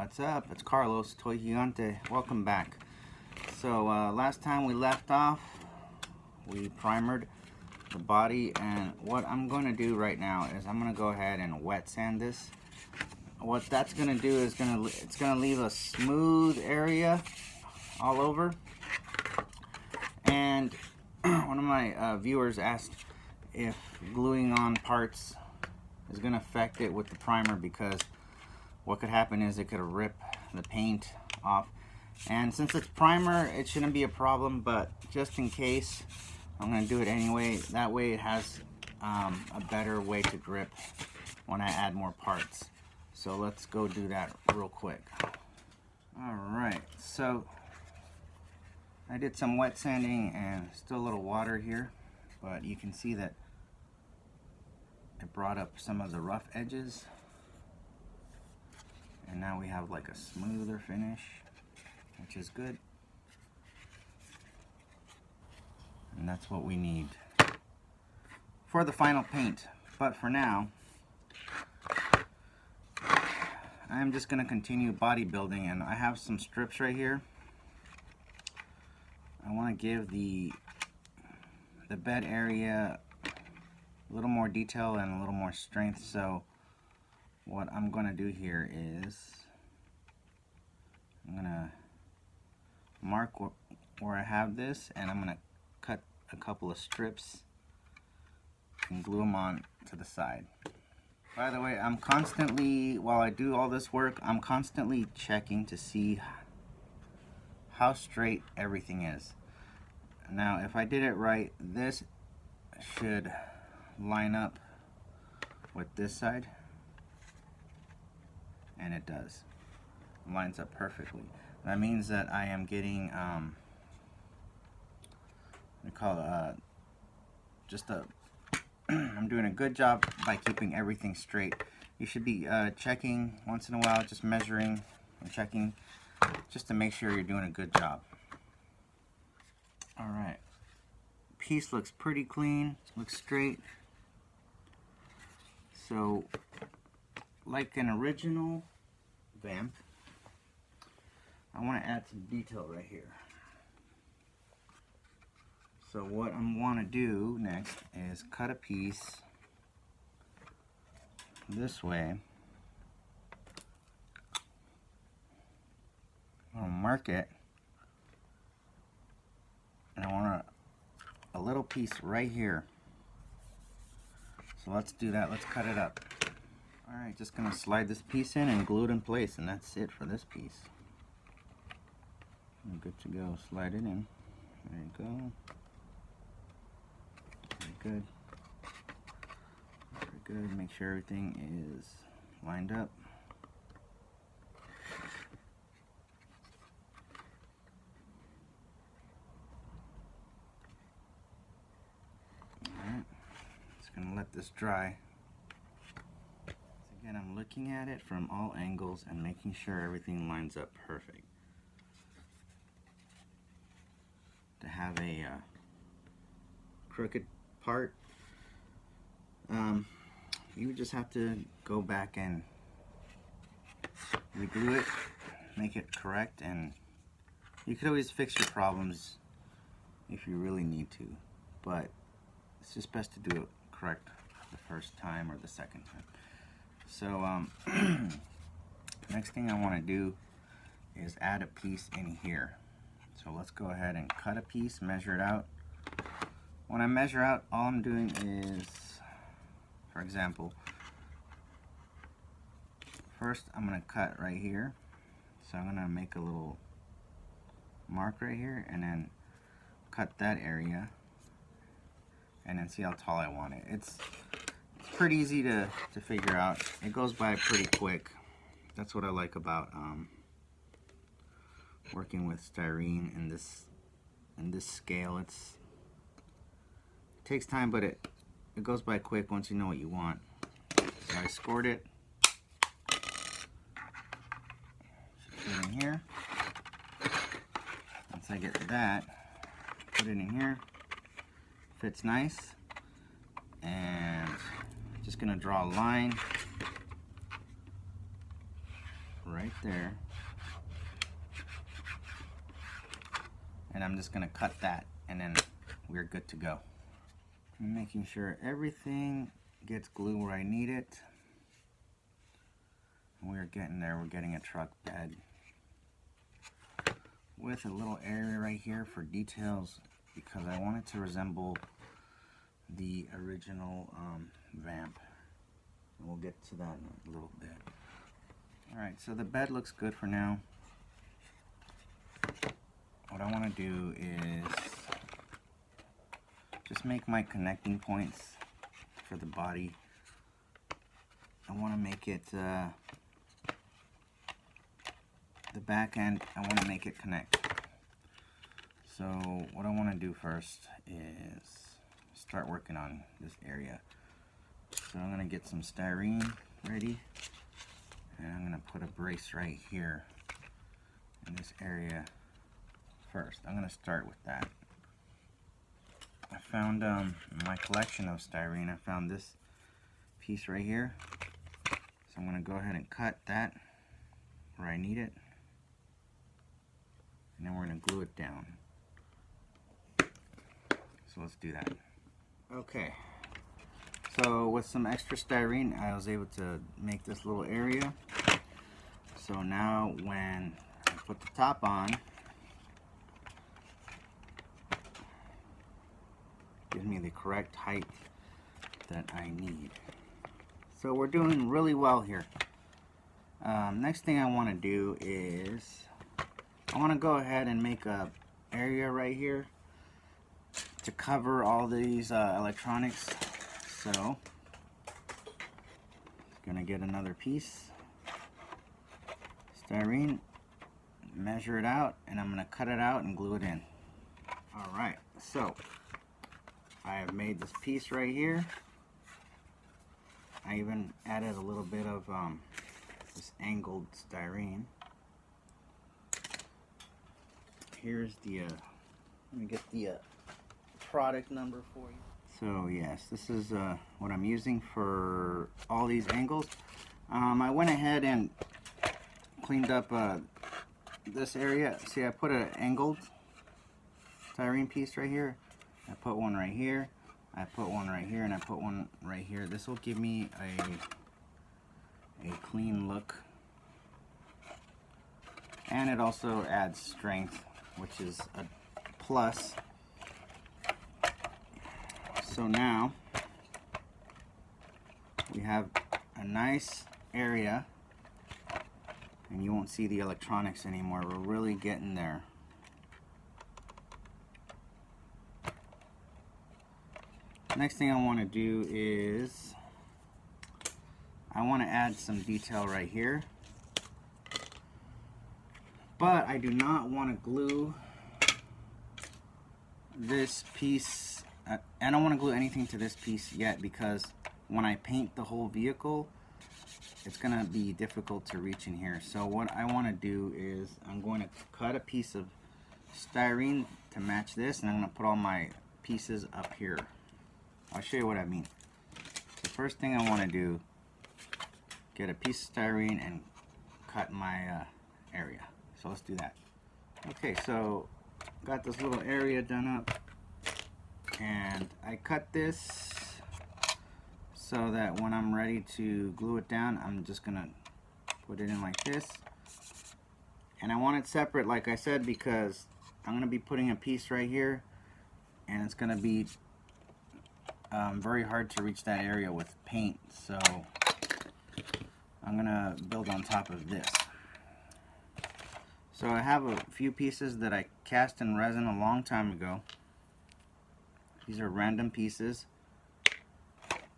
What's up? It's Carlos, Toy Gigante. Welcome back. So last time we left off, we primered the body, and what I'm going to do right now is I'm going to go ahead and wet sand this. What that's going to do is it's going to leave a smooth area all over. And one of my viewers asked if gluing on parts is going to affect it with the primer, because what could happen is it could rip the paint off. And since it's primer, it shouldn't be a problem, but just in case, I'm going to do it anyway. That way it has a better way to grip when I add more parts. So let's go do that real quick. Alright, so I did some wet sanding and still a little water here, but you can see that it brought up some of the rough edges. And now we have like a smoother finish, which is good. And that's what we need for the final paint. But for now, I'm just going to continue bodybuilding, and I have some strips right here. I want to give the bed area a little more detail and a little more strength. So what I'm going to do here is I'm going to mark where I have this, and I'm going to cut a couple of strips and glue them on to the side. By the way, I'm constantly, while I do all this work, I'm constantly checking to see how straight everything is. Now, if I did it right, this should line up with this side. And it does. It lines up perfectly. That means that I am getting I'm doing a good job by keeping everything straight. You should be checking once in a while, just measuring and checking, just to make sure you're doing a good job. Alright, piece looks pretty clean, looks straight. So like an original vamp, I want to add some detail right here. So what I want to do next is cut a piece this way. I'm going to mark it, and I want a little piece right here. So let's do that. Let's cut it up. Alright, just going to slide this piece in and glue it in place, and that's it for this piece. I'm good to go. Slide it in. There you go. Very good. Very good. Make sure everything is lined up. Alright, just going to let this dry. Again, I'm looking at it from all angles and making sure everything lines up perfect. To have a crooked part, you would just have to go back and reglue it, make it correct, and you could always fix your problems if you really need to, but it's just best to do it correct the first time or the second time. So next thing I want to do is add a piece in here. So let's go ahead and cut a piece, measure it out. When I measure out, all I'm doing is, for example, first I'm going to cut right here. So I'm going to make a little mark right here and then cut that area and then see how tall I want it. It's pretty easy to figure out. It goes by pretty quick. That's what I like about working with styrene in this scale. It takes time, but it goes by quick once you know what you want. So I scored it. Put it in here. Once I get that, put it in here. Fits nice. And just gonna draw a line right there. And I'm just gonna cut that, and then we're good to go. I'm making sure everything gets glue where I need it. We're getting there. We're getting a truck bed with a little area right here for details because I want it to resemble the original Vamp. And we'll get to that in a little bit. Alright, so the bed looks good for now. What I want to do is just make my connecting points for the body. I want to make it the back end, I want to make it connect. So what I want to do first is start working on this area. So I'm going to get some styrene ready, and I'm going to put a brace right here in this area first. I'm going to start with that. I found in my collection of styrene, I found this piece right here. So I'm going to go ahead and cut that where I need it. And then we're going to glue it down. So let's do that. Okay. So with some extra styrene, I was able to make this little area. So now when I put the top on, gives me the correct height that I need. So we're doing really well here. Next thing I want to do is I want to go ahead and make a area right here to cover all these electronics. So gonna get another piece styrene, measure it out, and I'm gonna cut it out and glue it in. Alright, so I have made this piece right here. I even added a little bit of this angled styrene. Here's the let me get the product number for you. So yes, this is what I'm using for all these angles. I went ahead and cleaned up this area. See, I put an angled styrene piece right here. I put one right here. I put one right here, and I put one right here. This will give me a clean look, and it also adds strength, which is a plus. So now we have a nice area, and you won't see the electronics anymore. We're really getting there. Next thing I want to do is I want to add some detail right here, but I do not want to glue this piece. I don't want to glue anything to this piece yet, because when I paint the whole vehicle, it's going to be difficult to reach in here. So what I want to do is I'm going to cut a piece of styrene to match this, and I'm going to put all my pieces up here. I'll show you what I mean. The first thing I want to do, get a piece of styrene and cut my area. So let's do that. Okay, so got this little area done up, and I cut this so that when I'm ready to glue it down, I'm just gonna put it in like this. And I want it separate, like I said, because I'm gonna be putting a piece right here, and it's gonna be very hard to reach that area with paint. So I'm gonna build on top of this. So I have a few pieces that I cast in resin a long time ago. These are random pieces,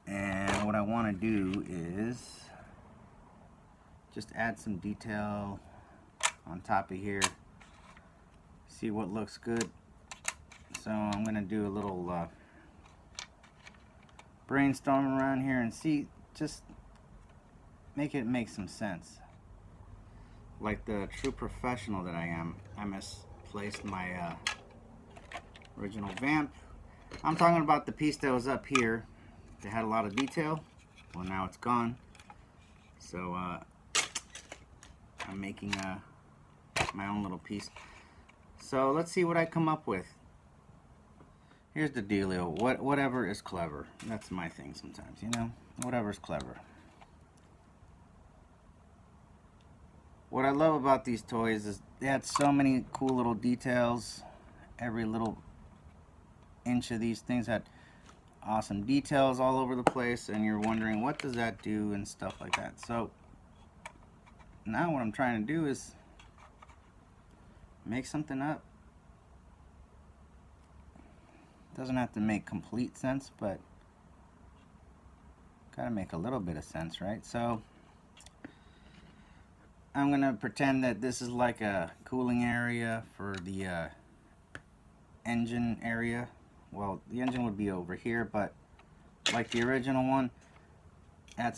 and what I want to do is just add some detail on top of here, see what looks good. So I'm going to do a little brainstorming around here and see, just make it make some sense. Like the true professional that I am, I misplaced my original Vamp. I'm talking about the piece that was up here that had a lot of detail. Well, now it's gone. So I I'm making my own little piece. So let's see what I come up with. Here's the dealio. Whatever is clever. That's my thing sometimes, you know? Whatever's clever. What I love about these toys is they had so many cool little details. Every little inch of these things had awesome details all over the place, and you're wondering what does that do and stuff like that. So now what I'm trying to do is make something up. Doesn't have to make complete sense, but gotta make a little bit of sense, right? So I'm gonna pretend that this is like a cooling area for the engine area. Well, the engine would be over here, but like the original one, add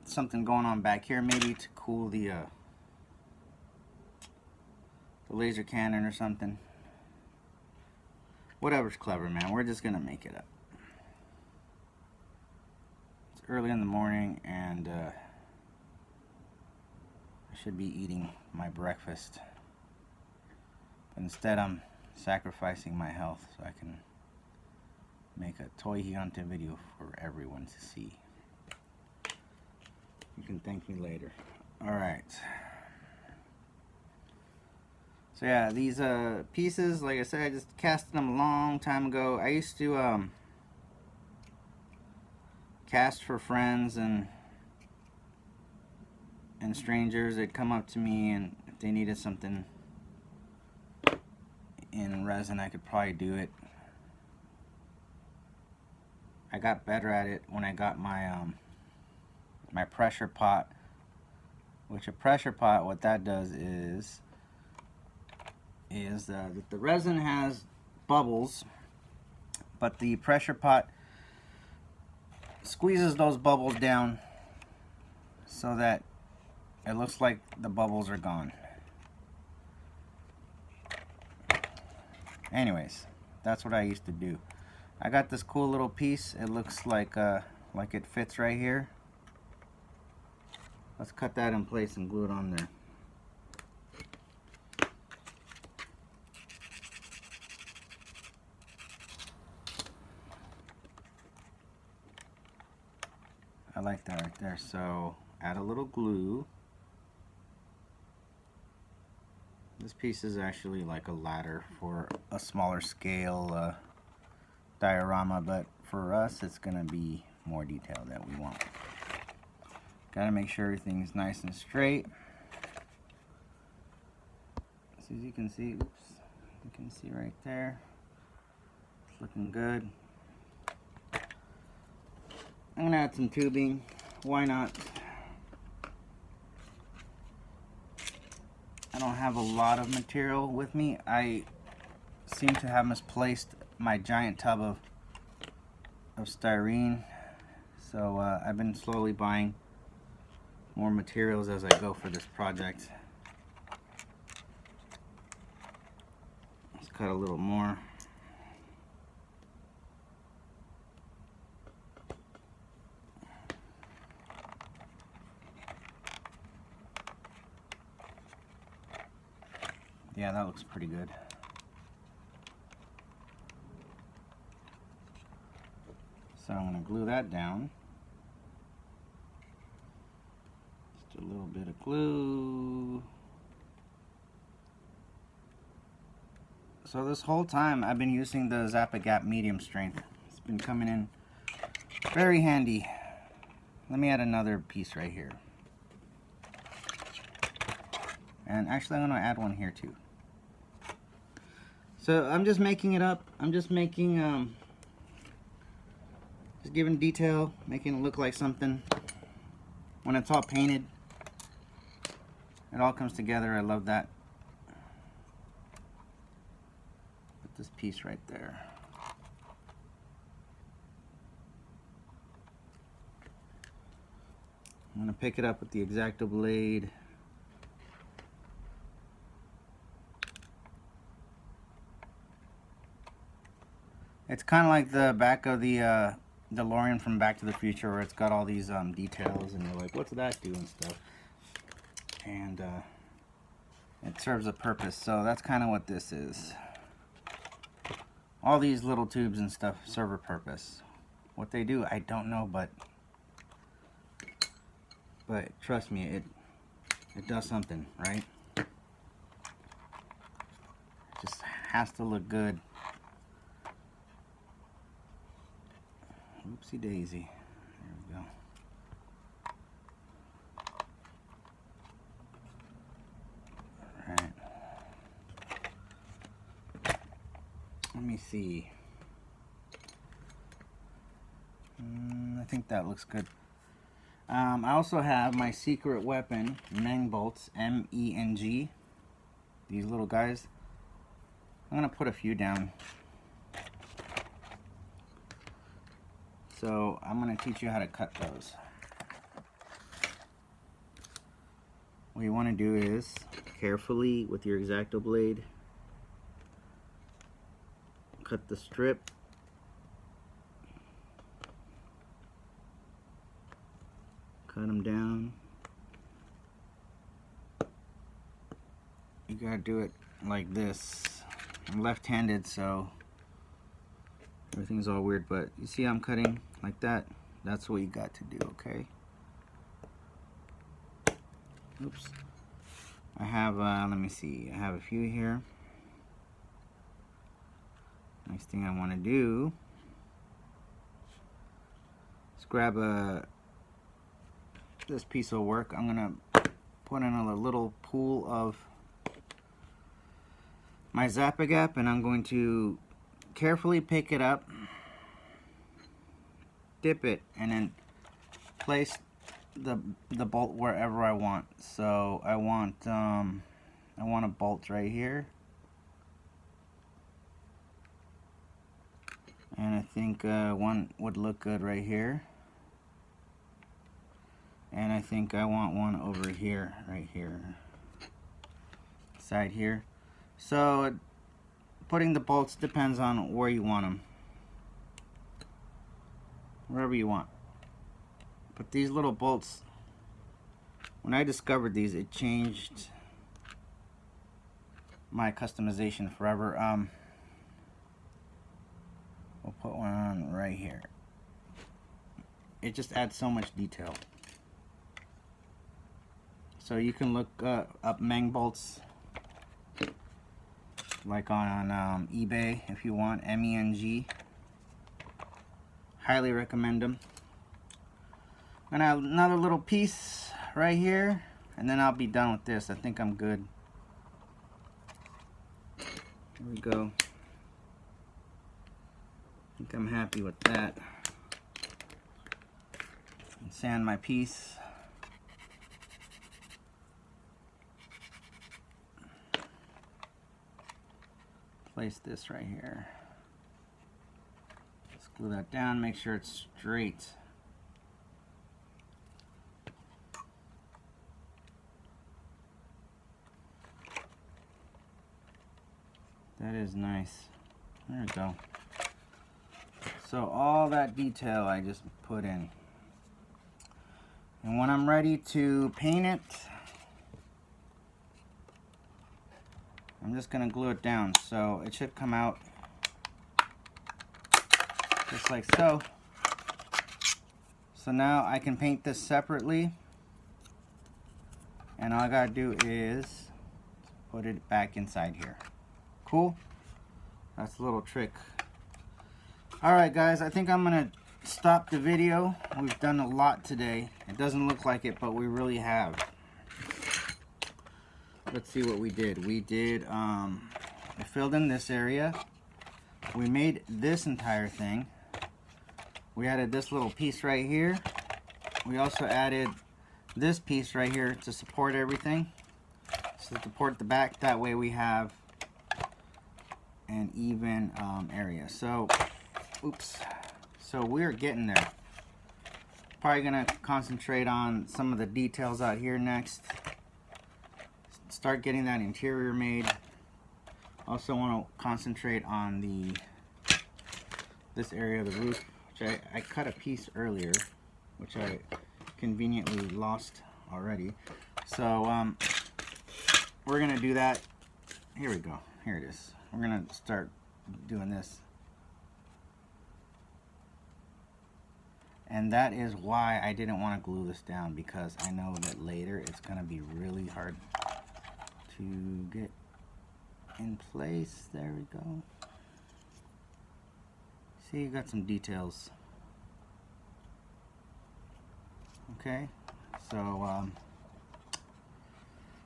something going on back here, maybe to cool the laser cannon or something. Whatever's clever, man. We're just gonna make it up. It's early in the morning, and I should be eating my breakfast, but instead I'm sacrificing my health so I can make a toy gigante video for everyone to see. You can thank me later. Alright. So yeah, these pieces, like I said, I just cast them a long time ago. I used to cast for friends and strangers. They'd come up to me, and if they needed something in resin, I could probably do it. I got better at it when I got my my pressure pot. Which a pressure pot, what that does is the resin has bubbles, but the pressure pot squeezes those bubbles down so that it looks like the bubbles are gone. Anyways, that's what I used to do. I got this cool little piece. It looks like it fits right here. Let's cut that in place and glue it on there. I like that right there. So add a little glue. This piece is actually like a ladder for a smaller scale diorama, but for us it's gonna be more detail that we want. Gotta make sure everything's nice and straight. As you can see, oops, you can see right there, it's looking good. I'm gonna add some tubing. Why not? I don't have a lot of material with me. I seem to have misplaced my giant tub of styrene, so I've been slowly buying more materials as I go for this project. Let's cut a little more. Yeah, that looks pretty good. So I'm going to glue that down. Just a little bit of glue. So this whole time I've been using the Zap-A-Gap medium strength. It's been coming in very handy. Let me add another piece right here. And actually I'm going to add one here too. So I'm just making it up. I'm just making, just giving detail, making it look like something. When it's all painted, it all comes together. I love that. Put this piece right there. I'm going to pick it up with the X-Acto blade. It's kind of like the back of the DeLorean from Back to the Future, where it's got all these details, and you're like, what's that do and stuff. And it serves a purpose. So that's kind of what this is. All these little tubes and stuff serve a purpose. What they do, I don't know, but trust me, it does something, right? It just has to look good. Oopsie daisy. There we go. Alright. Let me see. I think that looks good. I also have my secret weapon, Meng bolts, M-E-N-G. These little guys. I'm going to put a few down. So I'm going to teach you how to cut those. What you want to do is carefully with your X-Acto blade cut the strip. Cut them down. You gotta do it like this. I'm left-handed, so everything's all weird, but you see I'm cutting like that? That's what you got to do, okay? Oops. I have, let me see, I have a few here. Next thing I want to do is grab this piece of work. I'm gonna put in a little pool of my Zap-A-Gap, and I'm going to carefully pick it up, dip it, and then place the bolt wherever I want. So I want a bolt right here, and I think one would look good right here. And I think I want one over here, right here, side here. So putting the bolts depends on where you want them, wherever you want. But these little bolts, when I discovered these, it changed my customization forever. We'll put one on right here. It just adds so much detail. So you can look up Meng bolts, like on eBay if you want, M-E-N-G. Highly recommend them. I'm gonna have another little piece right here, and then I'll be done with this. I think I'm good. Here we go. I think I'm happy with that. And sand my piece. Place this right here. Let's glue that down, make sure it's straight. That is nice. There we go. So all that detail I just put in. And when I'm ready to paint it, I'm just going to glue it down, so it should come out just like so. So now I can paint this separately, and all I got to do is put it back inside here. Cool? That's a little trick. Alright guys, I think I'm going to stop the video. We've done a lot today. It doesn't look like it, but we really have. Let's see what we did. We did, I filled in this area. We made this entire thing. We added this little piece right here. We also added this piece right here to support everything. So to support the back, that way we have an even area. So, oops. So we're getting there. Probably gonna concentrate on some of the details out here next. Start getting that interior made. Also want to concentrate on this area of the roof, which I cut a piece earlier, which I conveniently lost already. So we're gonna do that. Here we go. Here it is. We're gonna start doing this. And that is why I didn't want to glue this down, because I know that later it's gonna be really hard to get in place. There we go. See, you got some details. Okay, so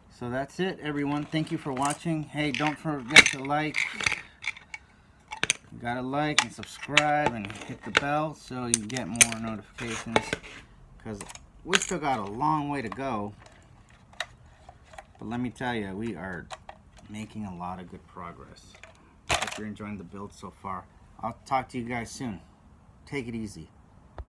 so that's it, everyone. Thank you for watching. Hey, don't forget to like. You gotta like and subscribe and hit the bell so you get more notifications, because we still got a long way to go. But let me tell you, we are making a lot of good progress. Hope you're enjoying the build so far. I'll talk to you guys soon. Take it easy.